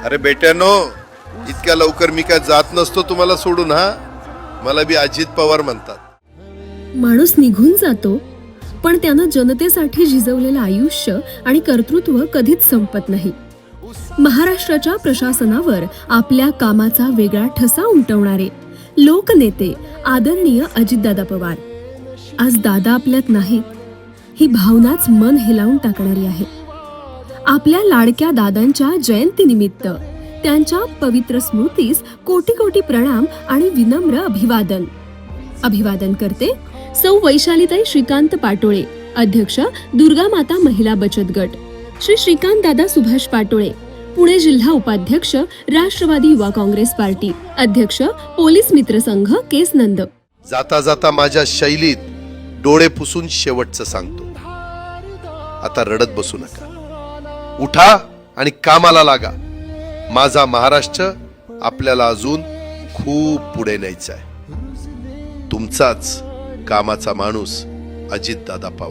अरे बेट्यानो, इतक्या लवकर मी काय जात नसतो तुम्हाला सोडून. हा, मला बी अजित पवार म्हणतात. माणूस निघून जातो, पण त्यानं जनतेसाठी झिजवलेलं आयुष्य आणि कर्तृत्व कधीच संपत नाही. महाराष्ट्राच्या प्रशासनावर आपल्या कामाचा वेगळा ठसा उमटवणारे लोकनेते आदरणीय अजितदादा पवार. आज दादा आपल्यात नाहीत, ही भावनाच मन हेलावून टाकणारी आहे. आपल्या लाडक्या दादांच्या जयंतीनिमित्त त्यांच्या पवित्र स्मृतीस कोटी कोटी प्रणाम आणि विनम्र अभिवादन. अभिवादन करते सौ वैशालीताई श्रीकांत पाटोळे, अध्यक्ष दुर्गा माता महिला बचत गट, श्री श्रीकांत दादा सुभाष पाटोळे, पुणे जिल्हा उपाध्यक्ष राष्ट्रवादी युवा काँग्रेस पार्टी, अध्यक्ष पोलीस मित्र संघ केस नंद. जाता जाता माझ्या शैलीत डोळे पुसून शेवटचं सांगतो, आता रडत बसू नका. उठा आणि कामाला लागा. माझा महाराष्ट्र आपल्याला अजून खूप पुढे न्यायचा आहे. तुमचाच कामाचा माणूस अजितदादा पवार.